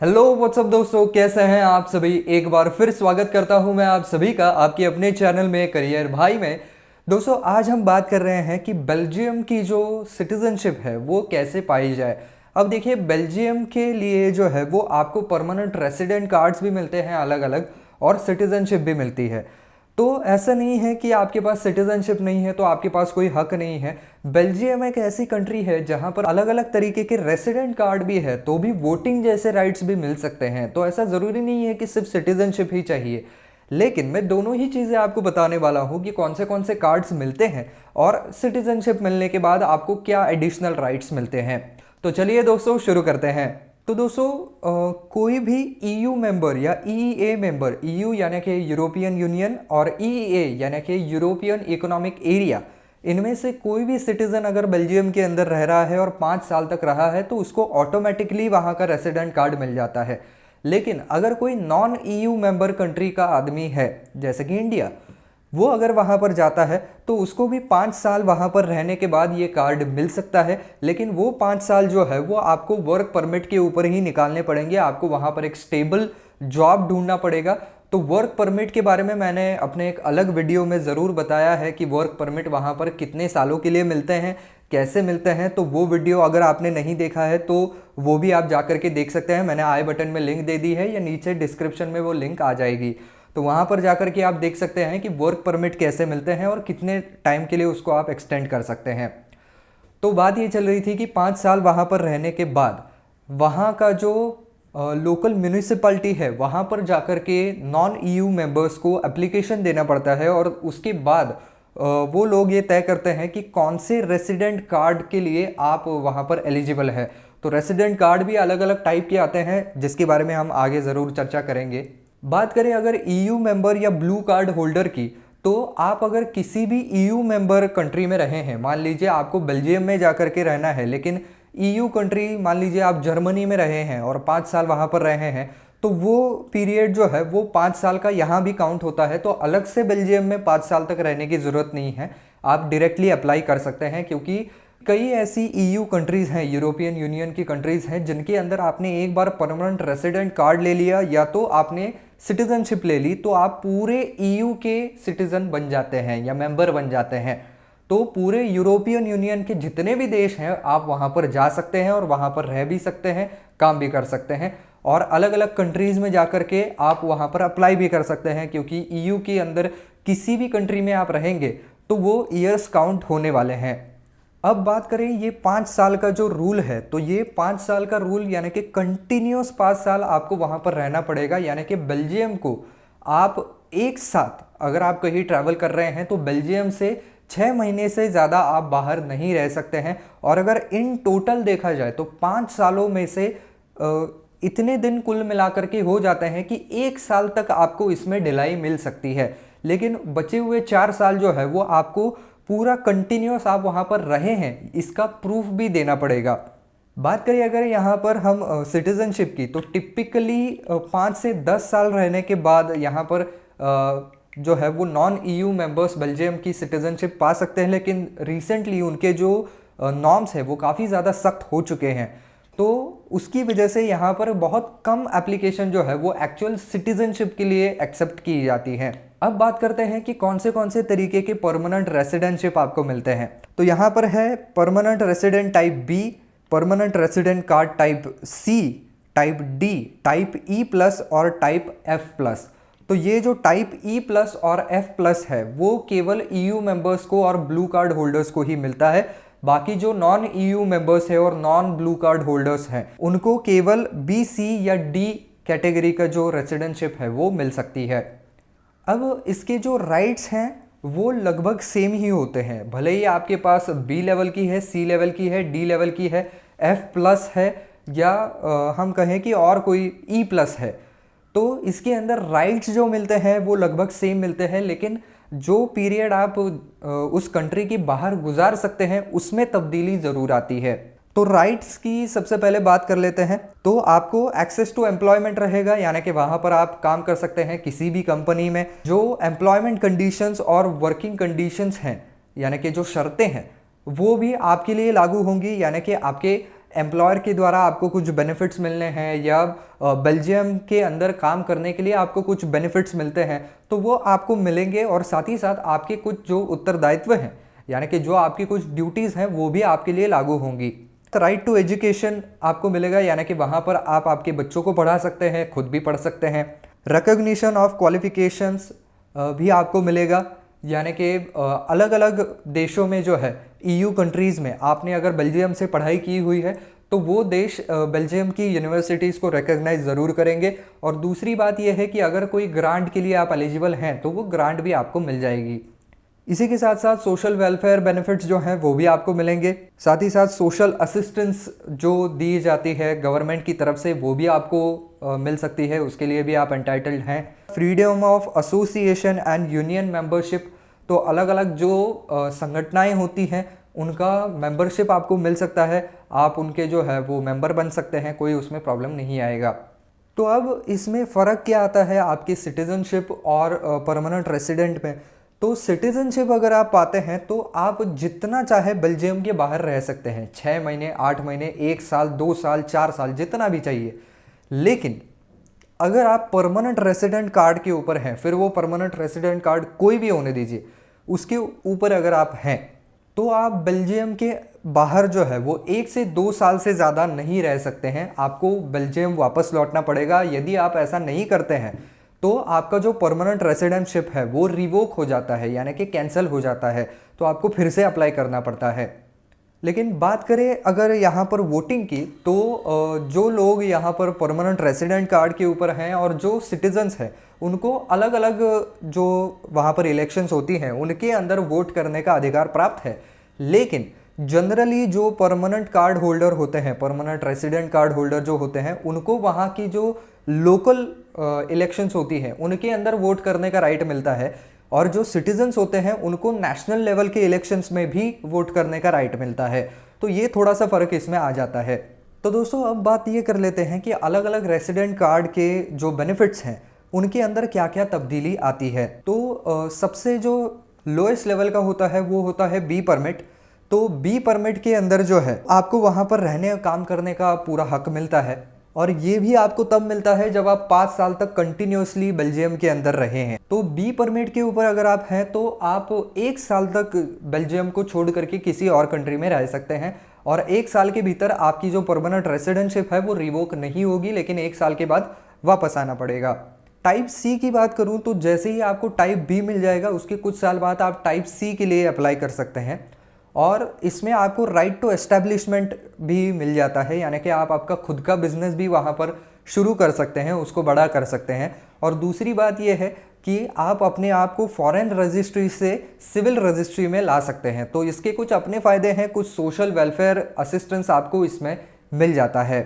Hello what's up दोस्तों, कैसे हैं आप सभी। एक बार फिर स्वागत करता हूं मैं आप सभी का आपके अपने चैनल में करियर भाई में। दोस्तों, आज हम बात कर रहे हैं कि बेल्जियम की जो सिटीजनशिप है वो कैसे पाई जाए। अब देखिए, बेल्जियम के लिए जो है वो आपको परमानेंट रेसिडेंट कार्ड्स भी मिलते हैं अलग अलग, और सिटीजनशिप भी मिलती है। तो ऐसा नहीं है कि आपके पास सिटीजनशिप नहीं है तो आपके पास कोई हक नहीं है। बेल्जियम एक ऐसी कंट्री है जहां पर अलग अलग तरीके के रेसिडेंट कार्ड भी है, तो भी वोटिंग जैसे राइट्स भी मिल सकते हैं। तो ऐसा ज़रूरी नहीं है कि सिर्फ सिटीजनशिप ही चाहिए। लेकिन मैं दोनों ही चीज़ें आपको बताने वाला हूँ कि कौन से कार्ड्स मिलते हैं और सिटीजनशिप मिलने के बाद आपको क्या एडिशनल राइट्स मिलते हैं। तो चलिए दोस्तों, शुरू करते हैं। तो दोस्तों, कोई भी ईयू मेंबर या ईईए मेंबर, ईयू यानी कि यूरोपियन यूनियन और ईईए यानी कि यूरोपियन इकोनॉमिक एरिया, इनमें से कोई भी सिटीजन अगर बेल्जियम के अंदर रह रहा है और 5 साल तक रहा है तो उसको ऑटोमेटिकली वहाँ का रेसिडेंट कार्ड मिल जाता है। लेकिन अगर कोई नॉन ईयू मेंबर कंट्री का आदमी है, जैसे कि इंडिया, वो अगर वहाँ पर जाता है तो उसको भी 5 साल वहाँ पर रहने के बाद ये कार्ड मिल सकता है। लेकिन वो 5 साल जो है वो आपको वर्क परमिट के ऊपर ही निकालने पड़ेंगे। आपको वहाँ पर एक स्टेबल जॉब ढूंढना पड़ेगा। तो वर्क परमिट के बारे में मैंने अपने एक अलग वीडियो में ज़रूर बताया है कि वर्क परमिट वहाँ पर कितने सालों के लिए मिलते हैं, कैसे मिलते हैं। तो वो वीडियो अगर आपने नहीं देखा है तो वो भी आप जा करके देख सकते हैं। मैंने आई बटन में लिंक दे दी है या नीचे डिस्क्रिप्शन में वो लिंक आ जाएगी। तो वहाँ पर जाकर के आप देख सकते हैं कि वर्क परमिट कैसे मिलते हैं और कितने टाइम के लिए उसको आप एक्सटेंड कर सकते हैं। तो बात ये चल रही थी कि 5 साल वहाँ पर रहने के बाद वहाँ का जो लोकल म्यूनिसिपैलिटी है वहाँ पर जाकर के नॉन ईयू मेंबर्स को एप्लीकेशन देना पड़ता है, और उसके बाद वो लोग ये तय करते हैं कि कौन से रेसिडेंट कार्ड के लिए आप वहाँ पर एलिजिबल है। तो रेसिडेंट कार्ड भी अलग अलग टाइप के आते हैं, जिसके बारे में हम आगे ज़रूर चर्चा करेंगे। बात करें अगर ईयू मेंबर या ब्लू कार्ड होल्डर की, तो आप अगर किसी भी ईयू मेंबर कंट्री में रहे हैं, मान लीजिए आपको बेल्जियम में जाकर के रहना है, लेकिन ईयू कंट्री, मान लीजिए आप जर्मनी में रहे हैं और 5 साल वहाँ पर रहे हैं, तो वो पीरियड जो है वो 5 साल का यहाँ भी काउंट होता है। तो अलग से बेल्जियम में 5 साल तक रहने की ज़रूरत नहीं है, आप डायरेक्टली अप्लाई कर सकते हैं। क्योंकि कई ऐसी ईयू कंट्रीज़ हैं, यूरोपियन यूनियन की कंट्रीज़ हैं, जिनके अंदर आपने एक बार परमानेंट रेसिडेंट कार्ड ले लिया या तो आपने सिटीजनशिप ले ली तो आप पूरे ईयू के सिटीजन बन जाते हैं या मेंबर बन जाते हैं। तो पूरे यूरोपियन यूनियन के जितने भी देश हैं आप वहाँ पर जा सकते हैं और वहाँ पर रह भी सकते हैं, काम भी कर सकते हैं, और अलग अलग कंट्रीज़ में जाकर के आप वहाँ पर अप्लाई भी कर सकते हैं। क्योंकि ईयू के अंदर किसी भी कंट्री में आप रहेंगे तो वो ईयर्स काउंट होने वाले हैं। अब बात करें ये 5 साल का जो रूल है, तो ये 5 साल का रूल यानी कि कंटिन्यूस 5 साल आपको वहाँ पर रहना पड़ेगा। यानी कि बेल्जियम को आप एक साथ अगर आप कहीं ट्रैवल कर रहे हैं तो बेल्जियम से 6 महीने से ज़्यादा आप बाहर नहीं रह सकते हैं। और अगर इन टोटल देखा जाए तो 5 सालों में से इतने दिन कुल मिलाकर के हो जाते हैं कि 1 साल तक आपको इसमें ढिलाई मिल सकती है। लेकिन बचे हुए 4 साल जो है वो आपको पूरा कंटिन्यूस आप वहाँ पर रहे हैं इसका प्रूफ भी देना पड़ेगा। बात करें अगर यहाँ पर हम सिटीजनशिप की, तो टिपिकली 5 से 10 साल रहने के बाद यहाँ पर जो है वो नॉन ईयू मेंबर्स बेल्जियम की सिटीजनशिप पा सकते हैं। लेकिन रिसेंटली उनके जो नॉर्म्स है वो काफ़ी ज़्यादा सख्त हो चुके हैं, तो उसकी वजह से यहाँ पर बहुत कम एप्लीकेशन जो है वो एक्चुअल सिटीजनशिप के लिए एक्सेप्ट की जाती हैं। अब बात करते हैं कि कौन से तरीके के परमानेंट रेसिडेंटशिप आपको मिलते हैं। तो यहाँ पर है permanent resident type B, permanent resident card type C, type D, type E plus और टाइप एफ प्लस। तो ये जो टाइप ई प्लस और एफ प्लस है वो केवल ईयू मेंबर्स को और ब्लू कार्ड होल्डर्स को ही मिलता है। बाकी जो नॉन ईयू मेंबर्स है और नॉन ब्लू कार्ड होल्डर्स हैं उनको केवल बी, सी या डी कैटेगरी का जो रेसिडेंटशिप है वो मिल सकती है। अब इसके जो राइट्स हैं वो लगभग सेम ही होते हैं, भले ही आपके पास बी लेवल की है, सी लेवल की है, डी लेवल की है, एफ प्लस है, या हम कहें कि और कोई ई प्लस है। तो इसके अंदर राइट्स जो मिलते हैं वो लगभग सेम मिलते हैं, लेकिन जो पीरियड आप उस कंट्री के बाहर गुजार सकते हैं उसमें तब्दीली ज़रूर आती है। तो राइट्स की सबसे पहले बात कर लेते हैं। तो आपको एक्सेस टू एम्प्लॉयमेंट रहेगा, यानी कि वहाँ पर आप काम कर सकते हैं किसी भी कंपनी में। जो एम्प्लॉयमेंट कंडीशंस और वर्किंग कंडीशंस हैं, यानी कि जो शर्तें हैं, वो भी आपके लिए लागू होंगी। यानी कि आपके एम्प्लॉयर के द्वारा आपको कुछ बेनिफिट्स मिलने हैं या बेल्जियम के अंदर काम करने के लिए आपको कुछ बेनिफिट्स मिलते हैं, तो वो आपको मिलेंगे। और साथ ही साथ आपके कुछ जो उत्तरदायित्व हैं, यानी कि जो आपकी कुछ ड्यूटीज़ हैं, वो भी आपके लिए लागू होंगी। तो राइट टू एजुकेशन आपको मिलेगा, यानी कि वहाँ पर आप आपके बच्चों को पढ़ा सकते हैं, खुद भी पढ़ सकते हैं। रिकॉग्निशन ऑफ क्वालिफिकेशंस भी आपको मिलेगा, यानी कि अलग अलग देशों में जो है, ईयू कंट्रीज़ में आपने अगर बेल्जियम से पढ़ाई की हुई है तो वो देश बेल्जियम की यूनिवर्सिटीज़ को रिकॉग्नाइज ज़रूर करेंगे। और दूसरी बात यह है कि अगर कोई ग्रांट के लिए आप एलिजिबल हैं तो वो ग्रांट भी आपको मिल जाएगी। इसी के साथ साथ सोशल वेलफेयर बेनिफिट्स जो हैं वो भी आपको मिलेंगे। साथ ही साथ सोशल असिस्टेंस जो दी जाती है गवर्नमेंट की तरफ से, वो भी आपको मिल सकती है, उसके लिए भी आप एंटाइटल्ड हैं। Freedom of association and union membership, तो अलग अलग जो संगठनाएं होती हैं उनका मेंबरशिप आपको मिल सकता है, आप उनके जो है वो मेंबर बन सकते हैं, कोई उसमें प्रॉब्लम नहीं आएगा। तो अब इसमें फ़र्क क्या आता है आपकी सिटीज़नशिप और परमानेंट रेसिडेंट में। तो सिटीज़नशिप अगर आप पाते हैं तो आप जितना चाहे बेल्जियम के बाहर रह सकते हैं, 6 महीने, 8 महीने, 1 साल, 2 साल, 4 साल, जितना भी चाहिए। लेकिन अगर आप परमानेंट रेसिडेंट कार्ड के ऊपर हैं, फिर वो परमानेंट रेसिडेंट कार्ड कोई भी होने दीजिए, उसके ऊपर अगर आप हैं तो आप बेल्जियम के बाहर जो है वो 1 से 2 साल से ज़्यादा नहीं रह सकते हैं, आपको बेल्जियम वापस लौटना पड़ेगा। यदि आप ऐसा नहीं करते हैं तो आपका जो परमानेंट रेसिडेंटशिप है वो रिवोक हो जाता है, यानी कि कैंसिल हो जाता है, तो आपको फिर से अप्लाई करना पड़ता है। लेकिन बात करें अगर यहाँ पर वोटिंग की, तो जो लोग यहाँ पर परमानेंट रेसिडेंट कार्ड के ऊपर हैं और जो सिटीजन्स हैं, उनको अलग अलग जो वहाँ पर इलेक्शंस होती हैं उनके अंदर वोट करने का अधिकार प्राप्त है। लेकिन जनरली जो परमानेंट कार्ड होल्डर होते हैं, परमानेंट रेसिडेंट कार्ड होल्डर जो होते हैं, उनको वहाँ की जो लोकल इलेक्शंस होती हैं उनके अंदर वोट करने का राइट मिलता है, और जो सिटीजन्स होते हैं उनको नेशनल लेवल के इलेक्शंस में भी वोट करने का राइट मिलता है। तो ये थोड़ा सा फ़र्क इसमें आ जाता है। तो दोस्तों अब बात ये कर लेते हैं कि अलग अलग रेसिडेंट कार्ड के जो बेनिफिट्स हैं उनके अंदर क्या क्या तब्दीली आती है। तो सबसे जो लोएस्ट लेवल का होता है वो होता है बी परमिट। तो बी परमिट के अंदर जो है आपको वहाँ पर रहने और काम करने का पूरा हक मिलता है, और ये भी आपको तब मिलता है जब आप 5 साल तक कंटिन्यूसली बेल्जियम के अंदर रहे हैं। तो बी परमिट के ऊपर अगर आप हैं तो आप 1 साल तक बेल्जियम को छोड़ करके किसी और कंट्री में रह सकते हैं, और 1 साल के भीतर आपकी जो परमानेंट रेसिडेंटशिप है वो रिवोक नहीं होगी, लेकिन 1 साल के बाद वापस आना पड़ेगा। टाइप सी की बात करूं तो जैसे ही आपको टाइप बी मिल जाएगा उसके कुछ साल बाद आप टाइप सी के लिए अप्लाई कर सकते हैं, और इसमें आपको राइट टू एस्टैब्लिशमेंट भी मिल जाता है, यानी कि आप आपका खुद का बिजनेस भी वहाँ पर शुरू कर सकते हैं, उसको बड़ा कर सकते हैं। और दूसरी बात यह है कि आप अपने आप को फॉरेन रजिस्ट्री से सिविल रजिस्ट्री में ला सकते हैं। तो इसके कुछ अपने फ़ायदे हैं, कुछ सोशल वेलफेयर असिस्टेंस आपको इसमें मिल जाता है।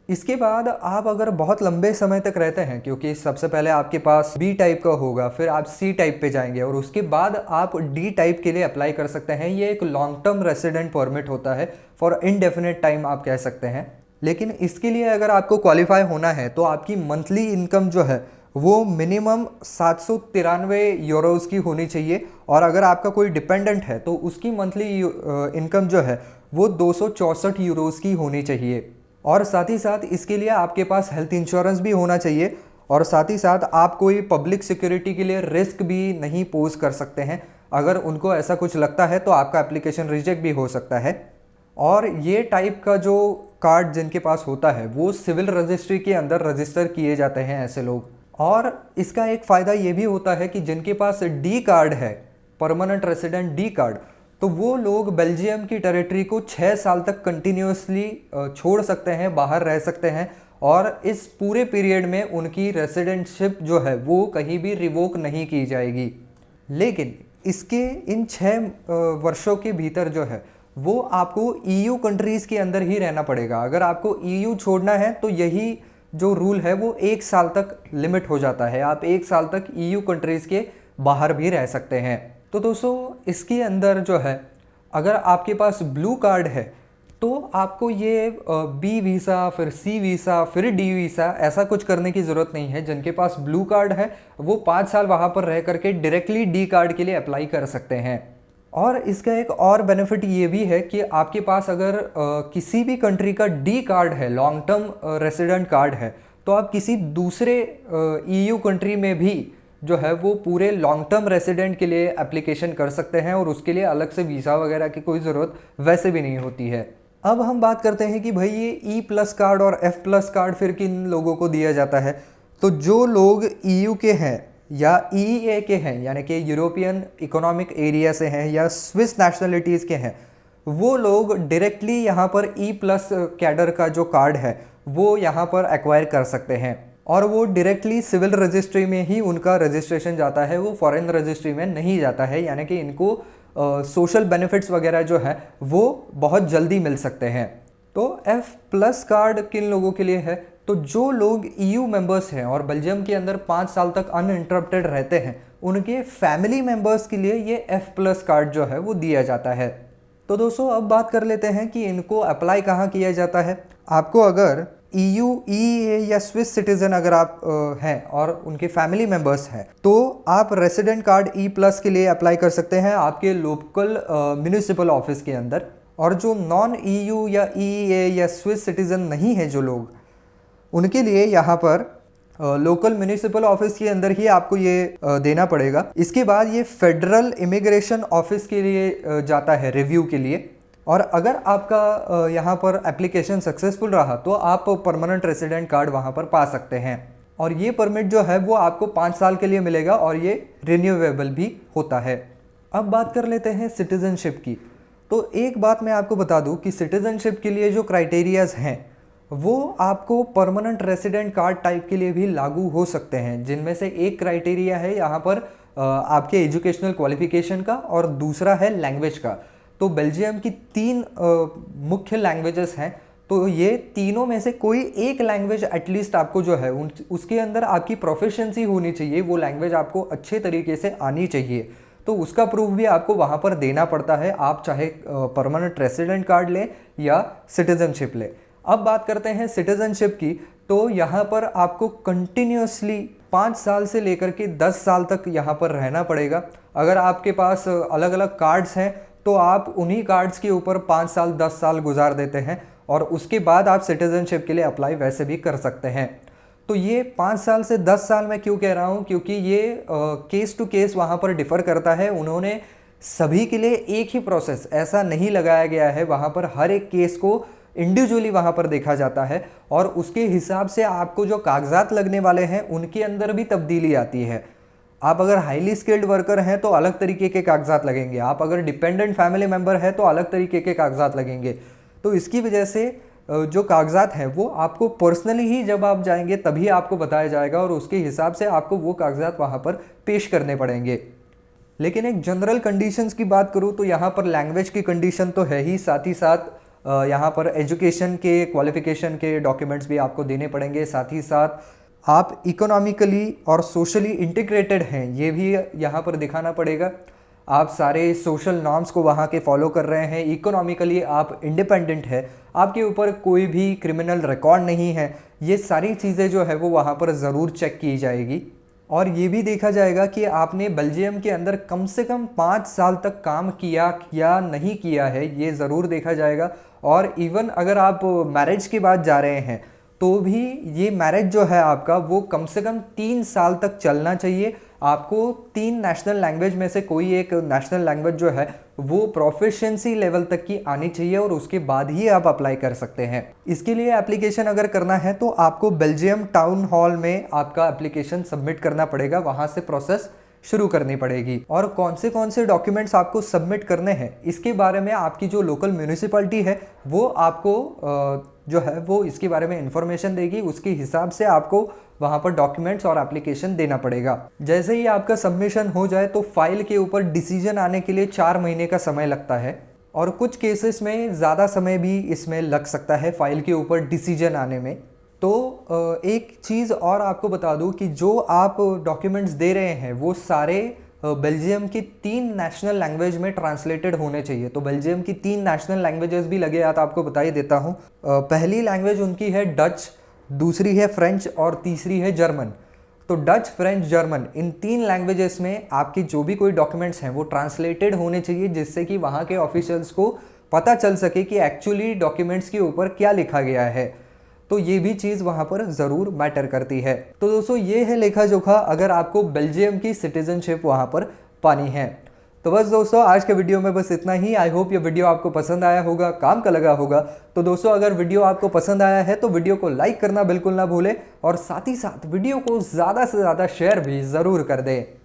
इसके बाद आप अगर बहुत लंबे समय तक रहते हैं, क्योंकि सबसे पहले आपके पास बी टाइप का होगा, फिर आप सी टाइप पे जाएंगे और उसके बाद आप डी टाइप के लिए अप्लाई कर सकते हैं। ये एक लॉन्ग टर्म रेसिडेंट परमिट होता है, फॉर इनडेफिनेट टाइम आप कह सकते हैं। लेकिन इसके लिए अगर आपको क्वालिफाई होना है तो आपकी मंथली इनकम जो है वो मिनिमम 793 यूरोज़ की होनी चाहिए, और अगर आपका कोई डिपेंडेंट है तो उसकी मंथली इनकम जो है वो 264 यूरोज़ की होनी चाहिए। और साथ ही साथ इसके लिए आपके पास हेल्थ इंश्योरेंस भी होना चाहिए, और साथ ही साथ आप कोई पब्लिक सिक्योरिटी के लिए रिस्क भी नहीं पोज कर सकते हैं। अगर उनको ऐसा कुछ लगता है तो आपका एप्लीकेशन रिजेक्ट भी हो सकता है। और ये टाइप का जो कार्ड जिनके पास होता है वो सिविल रजिस्ट्री के अंदर रजिस्टर किए जाते हैं ऐसे लोग। और इसका एक फ़ायदा ये भी होता है कि जिनके पास डी कार्ड है, परमानेंट रेसिडेंट डी कार्ड, तो वो लोग बेल्जियम की टेरिटरी को 6 साल तक कंटिन्यूसली छोड़ सकते हैं, बाहर रह सकते हैं, और इस पूरे पीरियड में उनकी रेसिडेंटशिप जो है वो कहीं भी रिवोक नहीं की जाएगी। लेकिन इसके इन 6 वर्षों के भीतर जो है वो आपको ईयू कंट्रीज़ के अंदर ही रहना पड़ेगा। अगर आपको ईयू छोड़ना है तो यही जो रूल है वो 1 साल तक लिमिट हो जाता है, आप 1 साल तक ईयू कंट्रीज़ के बाहर भी रह सकते हैं। तो दोस्तों इसके अंदर जो है अगर आपके पास ब्लू कार्ड है तो आपको ये बी वीज़ा, फिर सी वीज़ा, फिर डी वीज़ा ऐसा कुछ करने की ज़रूरत नहीं है। जिनके पास ब्लू कार्ड है वो 5 साल वहाँ पर रह करके डायरेक्टली डी कार्ड के लिए अप्लाई कर सकते हैं। और इसका एक और बेनिफिट ये भी है कि आपके पास अगर किसी भी कंट्री का डी कार्ड है, लॉन्ग टर्म रेसिडेंट कार्ड है, तो आप किसी दूसरे ईयू कंट्री में भी जो है वो पूरे लॉन्ग टर्म रेसिडेंट के लिए एप्लीकेशन कर सकते हैं और उसके लिए अलग से वीज़ा वगैरह की कोई ज़रूरत वैसे भी नहीं होती है। अब हम बात करते हैं कि भाई ये E+ कार्ड और F+ कार्ड फिर किन लोगों को दिया जाता है। तो जो लोग ईयू के हैं या EEA के हैं, यानी कि यूरोपियन इकोनॉमिक एरिया से हैं या स्विस नेशनलिटीज़ के हैं, वो लोग डायरेक्टली यहाँ पर E+ कैडर का जो कार्ड है वो यहाँ पर एक्वायर कर सकते हैं और वो डायरेक्टली सिविल रजिस्ट्री में ही उनका रजिस्ट्रेशन जाता है, वो फॉरेन रजिस्ट्री में नहीं जाता है। यानी कि इनको सोशल बेनिफिट्स वगैरह जो है वो बहुत जल्दी मिल सकते हैं। तो F+ कार्ड किन लोगों के लिए है? तो जो लोग EU मेंबर्स हैं और बेल्जियम के अंदर 5 साल तक अनइंटरप्टेड रहते हैं, उनके फैमिली मेंबर्स के लिए ये F+ कार्ड जो है वो दिया जाता है। तो दोस्तों अब बात कर लेते हैं कि इनको अप्लाई कहाँ किया जाता है। आपको अगर EU, EEA या स्विस सिटीजन अगर आप हैं और उनके फैमिली मेंबर्स हैं, तो आप रेसिडेंट कार्ड E+ के लिए अप्लाई कर सकते हैं आपके लोकल म्यूनिसिपल ऑफिस के अंदर। और जो नॉन EU या EEA या स्विस सिटीजन नहीं है जो लोग, उनके लिए यहाँ पर लोकल म्यूनिसिपल ऑफिस के अंदर ही आपको ये देना पड़ेगा। इसके बाद ये फेडरल इमिग्रेशन ऑफिस के लिए जाता है रिव्यू के लिए। और अगर आपका यहाँ पर एप्लीकेशन सक्सेसफुल रहा तो आप परमानेंट रेसिडेंट कार्ड वहाँ पर पा सकते हैं। और ये परमिट जो है वो आपको 5 साल के लिए मिलेगा और ये रिन्यूएबल भी होता है। अब बात कर लेते हैं सिटीजनशिप की। तो एक बात मैं आपको बता दूं कि सिटीजनशिप के लिए जो क्राइटेरियाज हैं वो आपको परमानेंट रेसिडेंट कार्ड टाइप के लिए भी लागू हो सकते हैं, जिनमें से एक क्राइटेरिया है यहाँ पर आपके एजुकेशनल क्वालिफिकेशन का और दूसरा है लैंग्वेज का। तो बेल्जियम की 3 मुख्य लैंग्वेजेस हैं, तो ये तीनों में से कोई एक लैंग्वेज एटलीस्ट आपको जो है उसके अंदर आपकी प्रोफिशिएंसी होनी चाहिए, वो लैंग्वेज आपको अच्छे तरीके से आनी चाहिए। तो उसका प्रूफ भी आपको वहाँ पर देना पड़ता है, आप चाहे परमानेंट रेसिडेंट कार्ड लें या सिटीजनशिप लें। अब बात करते हैं सिटीजनशिप की। तो यहाँ पर आपको कंटिन्यूसली 5 साल से लेकर के 10 साल तक यहाँ पर रहना पड़ेगा। अगर आपके पास अलग अलग कार्ड्स हैं तो आप उन्हीं कार्ड्स के ऊपर 5 साल 10 साल गुजार देते हैं और उसके बाद आप सिटीजनशिप के लिए अप्लाई वैसे भी कर सकते हैं। तो ये 5 साल से 10 साल मैं क्यों कह रहा हूँ, क्योंकि ये केस टू केस वहाँ पर डिफ़र करता है। उन्होंने सभी के लिए एक ही प्रोसेस ऐसा नहीं लगाया गया है, वहाँ पर हर एक केस को इंडिविजुअली वहाँ पर देखा जाता है और उसके हिसाब से आपको जो कागजात लगने वाले हैं उनके अंदर भी तब्दीली आती है। आप अगर हाईली स्किल्ड वर्कर हैं तो अलग तरीके के कागजात लगेंगे, आप अगर डिपेंडेंट फैमिली मेम्बर हैं तो अलग तरीके के कागजात लगेंगे। तो इसकी वजह से जो कागजात हैं वो आपको पर्सनली ही जब आप जाएंगे तभी आपको बताया जाएगा और उसके हिसाब से आपको वो कागजात वहाँ पर पेश करने पड़ेंगे। लेकिन एक जनरल कंडीशंस की बात करूँ तो यहाँ पर लैंग्वेज की कंडीशन तो है ही, साथ ही साथ यहाँ पर एजुकेशन के क्वालिफिकेशन के डॉक्यूमेंट्स भी आपको देने पड़ेंगे। साथ ही साथ आप इकोनॉमिकली और सोशली इंटीग्रेटेड हैं ये भी यहाँ पर दिखाना पड़ेगा। आप सारे सोशल नॉर्म्स को वहाँ के फॉलो कर रहे हैं, इकोनॉमिकली आप इंडिपेंडेंट है, आपके ऊपर कोई भी क्रिमिनल रिकॉर्ड नहीं है, ये सारी चीज़ें जो है वो वहाँ पर ज़रूर चेक की जाएगी। और ये भी देखा जाएगा कि आपने बेल्जियम के अंदर कम से कम 5 साल तक काम किया या नहीं किया है, ये ज़रूर देखा जाएगा। और इवन अगर आप मैरिज के बाद जा रहे हैं तो भी ये मैरिज जो है आपका वो कम से कम 3 साल तक चलना चाहिए। आपको 3 नेशनल लैंग्वेज में से कोई एक नेशनल लैंग्वेज जो है वो प्रोफिशिएंसी लेवल तक की आनी चाहिए और उसके बाद ही आप अप्लाई कर सकते हैं। इसके लिए एप्लीकेशन अगर करना है तो आपको बेल्जियम टाउन हॉल में आपका एप्लीकेशन सबमिट करना पड़ेगा, वहाँ से प्रोसेस शुरू करनी पड़ेगी। और कौन से डॉक्यूमेंट्स आपको सबमिट करने हैं इसके बारे में आपकी जो लोकल म्यूनिसिपैलिटी है वो आपको जो है वो इसके बारे में इंफॉर्मेशन देगी, उसके हिसाब से आपको वहाँ पर डॉक्यूमेंट्स और एप्लीकेशन देना पड़ेगा। जैसे ही आपका सबमिशन हो जाए तो फाइल के ऊपर डिसीजन आने के लिए 4 महीने का समय लगता है और कुछ केसेस में ज़्यादा समय भी इसमें लग सकता है फाइल के ऊपर डिसीजन आने में। तो एक चीज़ और आपको बता दूं कि जो आप डॉक्यूमेंट्स दे रहे हैं वो सारे बेल्जियम की 3 नेशनल लैंग्वेज में ट्रांसलेटेड होने चाहिए। तो बेल्जियम की 3 नेशनल लैंग्वेजेस भी लगे हाथ आपको बता ही देता हूँ। पहली लैंग्वेज उनकी है डच, दूसरी है फ्रेंच और तीसरी है जर्मन। तो डच, फ्रेंच, जर्मन इन 3 लैंग्वेजेस में आपकी जो भी कोई डॉक्यूमेंट्स हैं वो ट्रांसलेटेड होने चाहिए, जिससे कि वहाँ के ऑफिशियल्स को पता चल सके कि एक्चुअली डॉक्यूमेंट्स के ऊपर क्या लिखा गया है। तो ये भी चीज़ वहाँ पर ज़रूर मैटर करती है। तो दोस्तों ये है लेखा जोखा अगर आपको बेल्जियम की सिटीजनशिप वहाँ पर पानी है। तो बस दोस्तों आज के वीडियो में बस इतना ही। आई होप ये वीडियो आपको पसंद आया होगा, काम का लगा होगा। तो दोस्तों अगर वीडियो आपको पसंद आया है तो वीडियो को लाइक करना बिल्कुल ना भूलें और साथ ही साथ वीडियो को ज़्यादा से ज़्यादा शेयर भी ज़रूर कर दें।